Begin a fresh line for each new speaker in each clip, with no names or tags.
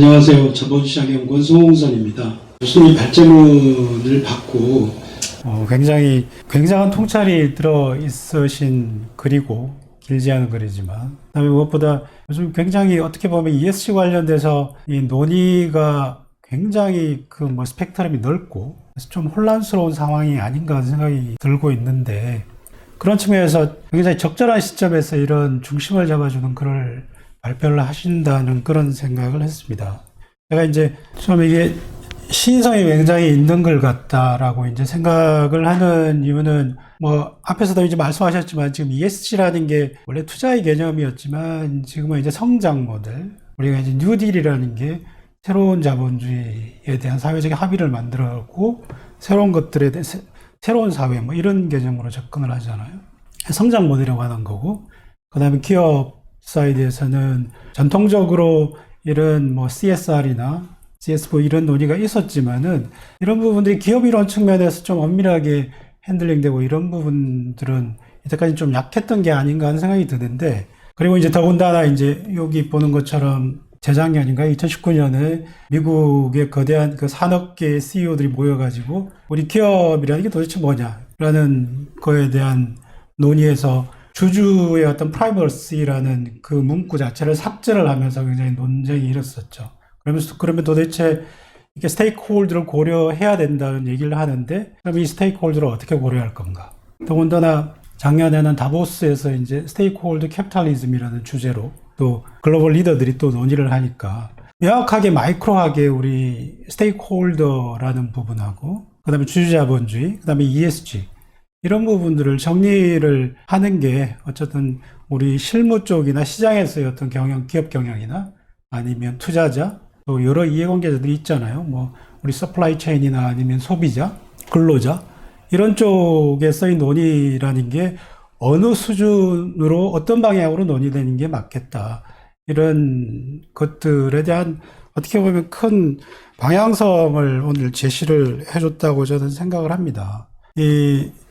안녕하세요. 자본시장연구원 송홍선입니다. 교수님 발제문을 받고
굉장히 굉장한 통찰이 들어 있으신 글이고 길지 않은 글이지만 그다음에 무엇보다 요즘 굉장히 어떻게 보면 ESG 관련돼서 이 논의가 굉장히 스펙트럼이 넓고 그래서 좀 혼란스러운 상황이 아닌가 하는 생각이 들고 있는데 그런 측면에서 굉장히 적절한 시점에서 이런 중심을 잡아주는 글을 발표를 하신다는 그런 생각을 했습니다. 제가 이제 좀 이게 시인성이 굉장히 있는 글 같다라고 이제 생각을 하는 이유는 앞에서도 이제 말씀하셨지만 지금 ESG라는 게 원래 투자의 개념이었지만 지금은 이제 성장 모델, 우리가 이제 뉴딜이라는 게 새로운 자본주의에 대한 사회적 합의를 만들었고 새로운 것들에 대한 새로운 사회 이런 개념으로 접근을 하잖아요. 성장 모델이라고 하는 거고 그 다음에 기업 사이드에서는 전통적으로 이런 CSR이나 CSV 이런 논의가 있었지만은 이런 부분들이 기업 이론 측면에서 좀 엄밀하게 핸들링되고 이런 부분들은 이때까지 좀 약했던 게 아닌가 하는 생각이 드는데 그리고 이제 더군다나 이제 여기 보는 것처럼 재작년인가 2019년에 미국의 거대한 산업계 CEO들이 모여가지고 우리 기업이라는 게 도대체 뭐냐라는 거에 대한 논의에서 주주의 어떤 프라이버시라는 그 문구 자체를 삭제를 하면서 굉장히 논쟁이 일었었죠. 그러면 도대체 이게 스테이크홀더를 고려해야 된다는 얘기를 하는데 그럼 이 스테이크홀더를 어떻게 고려할 건가? 더군다나 작년에는 다보스에서 이제 스테이크홀더 캐피탈리즘이라는 주제로 또 글로벌 리더들이 또 논의를 하니까 명확하게 마이크로하게 우리 스테이크홀더라는 부분하고 그다음에 주주자본주의, 그다음에 ESG 이런 부분들을 정리를 하는 게 어쨌든 우리 실무 쪽이나 시장에서의 어떤 기업 경영이나 아니면 투자자 또 여러 이해관계자들이 있잖아요. 우리 서플라이 체인이나 아니면 소비자, 근로자 이런 쪽에서의 논의라는 게 어느 수준으로 어떤 방향으로 논의되는 게 맞겠다. 이런 것들에 대한 어떻게 보면 큰 방향성을 오늘 제시를 해줬다고 저는 생각을 합니다.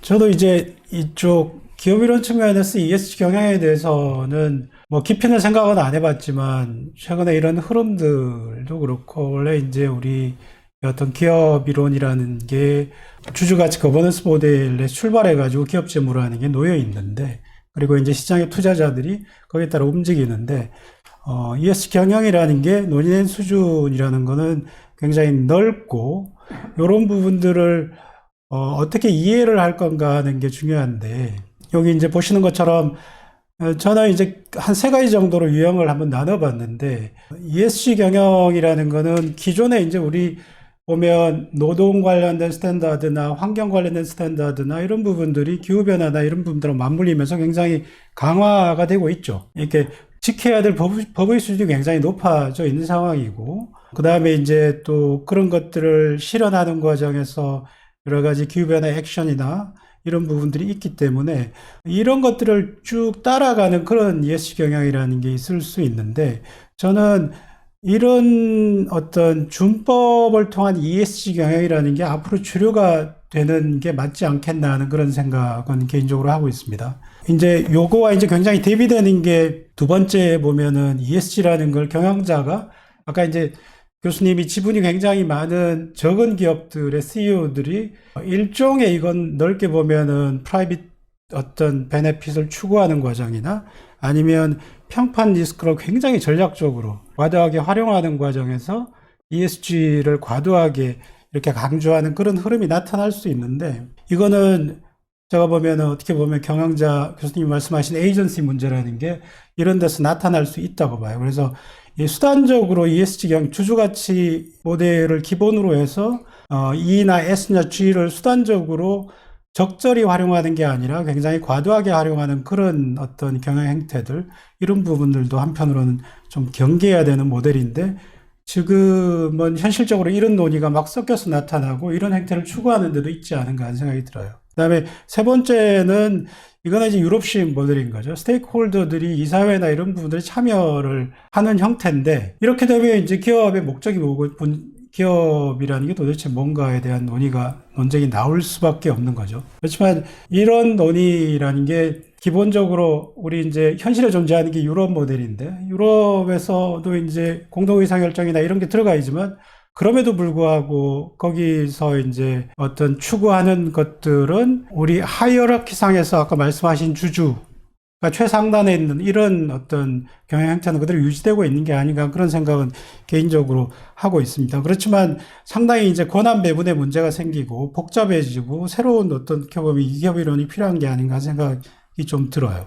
저도 이제 이쪽 기업 이론 측면에서 ESG 경향에 대해서는 깊이는 생각은 안 해봤지만 최근에 이런 흐름들도 그렇고 원래 이제 우리 어떤 기업 이론이라는 게 주주가치 거버넌스 모델에 출발해가지고 기업 재무라는 게 놓여 있는데 그리고 이제 시장의 투자자들이 거기에 따라 움직이는데 ESG 경영이라는 게 논의된 수준이라는 거는 굉장히 넓고 이런 부분들을 어떻게 이해를 할 건가 하는 게 중요한데 여기 이제 보시는 것처럼 저는 이제 한 세 가지 정도로 유형을 한번 나눠봤는데 ESG 경영이라는 거는 기존에 이제 우리 보면 노동 관련된 스탠다드나 환경 관련된 스탠다드나 이런 부분들이 기후변화나 이런 부분들과 맞물리면서 굉장히 강화가 되고 있죠. 이렇게 지켜야 될 법의 수준이 굉장히 높아져 있는 상황이고 그 다음에 이제 또 그런 것들을 실현하는 과정에서 여러 가지 기후변화 액션이나 이런 부분들이 있기 때문에 이런 것들을 쭉 따라가는 그런 ESG 경영이라는 게 있을 수 있는데 저는 이런 어떤 준법을 통한 ESG 경영이라는 게 앞으로 주류가 되는 게 맞지 않겠나 하는 그런 생각은 개인적으로 하고 있습니다. 이제 요거와 이제 굉장히 대비되는 게 두 번째 보면은 ESG라는 걸 경영자가 아까 이제 교수님이 지분이 굉장히 많은 적은 기업들의 CEO들이 일종의 이건 넓게 보면은 프라이빗 어떤 베네핏을 추구하는 과정이나 아니면 평판 리스크를 굉장히 전략적으로 과도하게 활용하는 과정에서 ESG를 과도하게 이렇게 강조하는 그런 흐름이 나타날 수 있는데 이거는 제가 보면은 어떻게 보면 경영자 교수님이 말씀하신 에이전시 문제라는 게 이런 데서 나타날 수 있다고 봐요. 그래서 이 수단적으로 ESG 경영 주주가치 모델을 기본으로 해서 E나 S나 G를 수단적으로 적절히 활용하는 게 아니라 굉장히 과도하게 활용하는 그런 어떤 경영 행태들 이런 부분들도 한편으로는 좀 경계해야 되는 모델인데 지금은 현실적으로 이런 논의가 막 섞여서 나타나고 이런 행태를 추구하는 데도 있지 않은가 하는 생각이 들어요. 그다음에 세 번째는 이거는 이제 유럽식 모델인 거죠. 스테이크홀더들이 이사회나 이런 부분들에 참여를 하는 형태인데 이렇게 되면 이제 기업의 목적이 뭐고 기업이라는 게 도대체 뭔가에 대한 논쟁이 나올 수밖에 없는 거죠. 그렇지만 이런 논의라는 게 기본적으로 우리 이제 현실에 존재하는 게 유럽 모델인데, 유럽에서도 이제 공동의사결정이나 이런 게 들어가 있지만, 그럼에도 불구하고 거기서 이제 어떤 추구하는 것들은 우리 하이어라키상에서 아까 말씀하신 주주, 그러니까 최상단에 있는 이런 어떤 경영 형태는 그대로 유지되고 있는 게 아닌가 그런 생각은 개인적으로 하고 있습니다. 그렇지만 상당히 이제 권한 배분의 문제가 생기고 복잡해지고 새로운 어떤 보면 이협 이론이 필요한 게 아닌가 생각이 좀 들어요.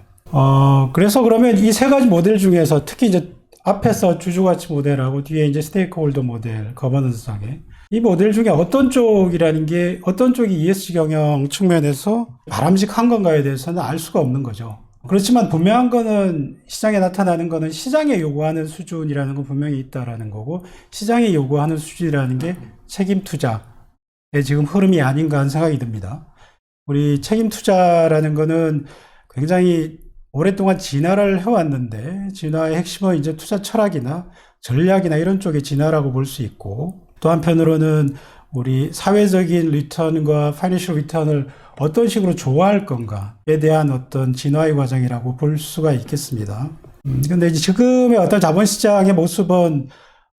그래서 그러면 이 세 가지 모델 중에서 특히 이제 앞에서 주주가치 모델하고 뒤에 이제 스테이크홀더 모델, 거버넌스상에 이 모델 중에 어떤 쪽이라는 게 어떤 쪽이 ESG 경영 측면에서 바람직한 건가에 대해서는 알 수가 없는 거죠. 그렇지만 분명한 거는 시장에 나타나는 거는 시장에 요구하는 수준이라는 건 분명히 있다라는 거고 시장이 요구하는 수준이라는 게 책임 투자의 지금 흐름이 아닌가 하는 생각이 듭니다. 우리 책임 투자라는 거는 굉장히 오랫동안 진화를 해왔는데 진화의 핵심은 이제 투자 철학이나 전략이나 이런 쪽의 진화라고 볼 수 있고 또 한편으로는 우리 사회적인 리턴과 파이낸셜 리턴을 어떤 식으로 좋아할 건가에 대한 어떤 진화의 과정이라고 볼 수가 있겠습니다. 근데 이제 지금의 어떤 자본시장의 모습은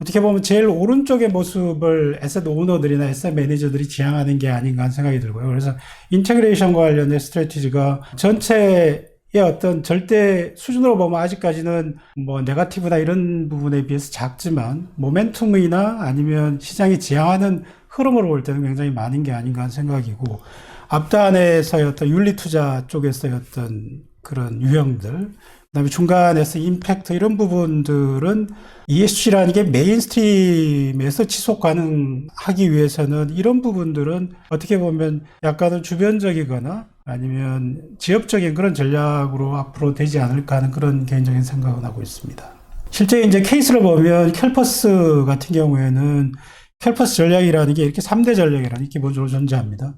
어떻게 보면 제일 오른쪽의 모습을 에셋 오너들이나 에셋 매니저들이 지향하는 게 아닌가 하는 생각이 들고요. 그래서 인테그레이션과 관련된 스트래티지가 전체의 어떤 절대 수준으로 보면 아직까지는 뭐 네거티브나 이런 부분에 비해서 작지만 모멘텀이나 아니면 시장이 지향하는 흐름으로 볼 때는 굉장히 많은 게 아닌가 하는 생각이고 앞단에서의 어떤 윤리투자 쪽에서의 어떤 그런 유형들 그다음에 중간에서 임팩트 이런 부분들은 ESG라는 게 메인스트림에서 지속 가능하기 위해서는 이런 부분들은 어떻게 보면 약간은 주변적이거나 아니면 지역적인 그런 전략으로 앞으로 되지 않을까 하는 그런 개인적인 생각은 하고 있습니다. 실제 이제 케이스를 보면 캘퍼스 같은 경우에는 캘퍼스 전략이라는 게 이렇게 3대 전략이라는 게 기본적으로 존재합니다.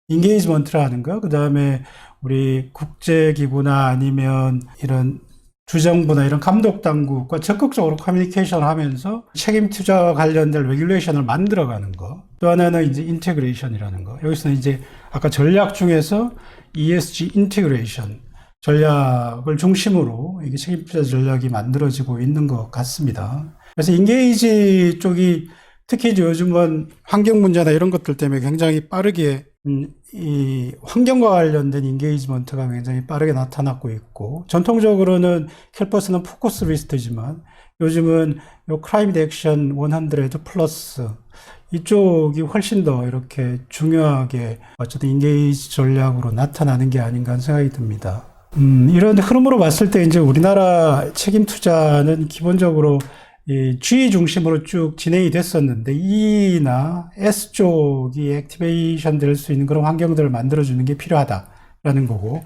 인게이지먼트라는 거, 그 다음에 우리 국제기구나 아니면 이런 주정부나 이런 감독당국과 적극적으로 커뮤니케이션을 하면서 책임 투자와 관련된 레귤레이션을 만들어가는 거. 또 하나는 이제 인테그레이션이라는 거. 여기서는 이제 아까 전략 중에서 ESG 인테그레이션 전략을 중심으로 이게 책임 투자 전략이 만들어지고 있는 것 같습니다. 그래서 인게이지 쪽이 특히 이제 요즘은 환경 문제나 이런 것들 때문에 굉장히 빠르게 이 환경과 관련된 인게이지먼트가 굉장히 빠르게 나타나고 있고 전통적으로는 캘퍼스는 포커스 리스트지만 요즘은 요 클라이밋 액션 100 플러스 이쪽이 훨씬 더 이렇게 중요하게 어쨌든 인게이지 전략으로 나타나는 게 아닌가 하는 생각이 듭니다. 이런 흐름으로 봤을 때 이제 우리나라 책임 투자는 기본적으로 이 G 중심으로 쭉 진행이 됐었는데 E나 S 쪽이 액티베이션 될 수 있는 그런 환경들을 만들어주는 게 필요하다라는 거고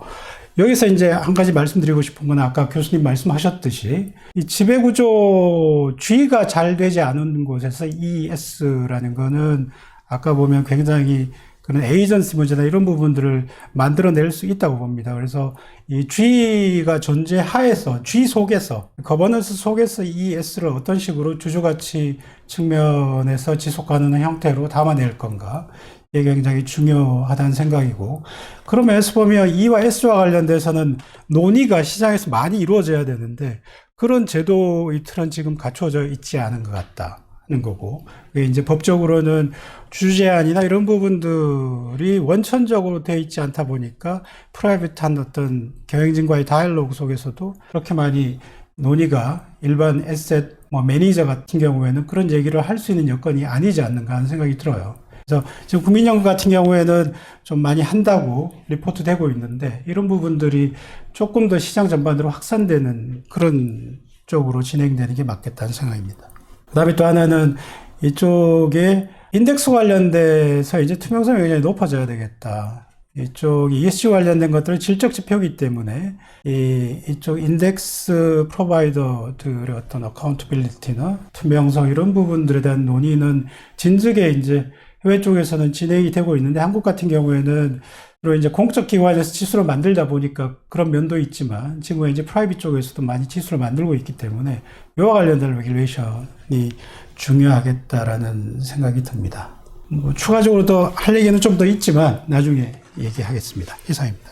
여기서 이제 한 가지 말씀드리고 싶은 건 아까 교수님 말씀하셨듯이 이 지배구조 G가 잘 되지 않은 곳에서 ES라는 거는 아까 보면 굉장히 그런 에이전시 문제나 이런 부분들을 만들어낼 수 있다고 봅니다. 그래서 이 G가 존재하에서 G 속에서 거버넌스 속에서 ES를 어떤 식으로 주주가치 측면에서 지속 가능한 형태로 담아낼 건가 이게 굉장히 중요하다는 생각이고 그런 면에서 보면 E와 S와 관련돼서는 논의가 시장에서 많이 이루어져야 되는데 그런 제도의 틀은 지금 갖춰져 있지 않은 것 같다. 는 거고 이제 법적으로는 주주 제한이나 이런 부분들이 원천적으로 되어 있지 않다 보니까 프라이빗한 어떤 경영진과의 다이얼로그 속에서도 그렇게 많이 논의가 일반 에셋 매니저 같은 경우에는 그런 얘기를 할 수 있는 여건이 아니지 않는가 하는 생각이 들어요. 그래서 지금 국민연금 같은 경우에는 좀 많이 한다고 리포트 되고 있는데 이런 부분들이 조금 더 시장 전반으로 확산되는 그런 쪽으로 진행되는 게 맞겠다는 생각입니다. 그 다음에 또 하나는 이쪽에 인덱스 관련돼서 이제 투명성이 굉장히 높아져야 되겠다. 이쪽 ESG 관련된 것들은 질적 지표이기 때문에 이쪽 인덱스 프로바이더들의 어떤 어카운터빌리티나 투명성 이런 부분들에 대한 논의는 진즉에 이제 해외 쪽에서는 진행이 되고 있는데 한국 같은 경우에는 그리고 이제 공적 기관에서 지수를 만들다 보니까 그런 면도 있지만 지금 이제 프라이빗 쪽에서도 많이 지수를 만들고 있기 때문에 이와 관련된 레귤레이션이 중요하겠다라는 생각이 듭니다. 추가적으로 더 할 얘기는 좀 더 있지만 나중에 얘기하겠습니다. 이상입니다.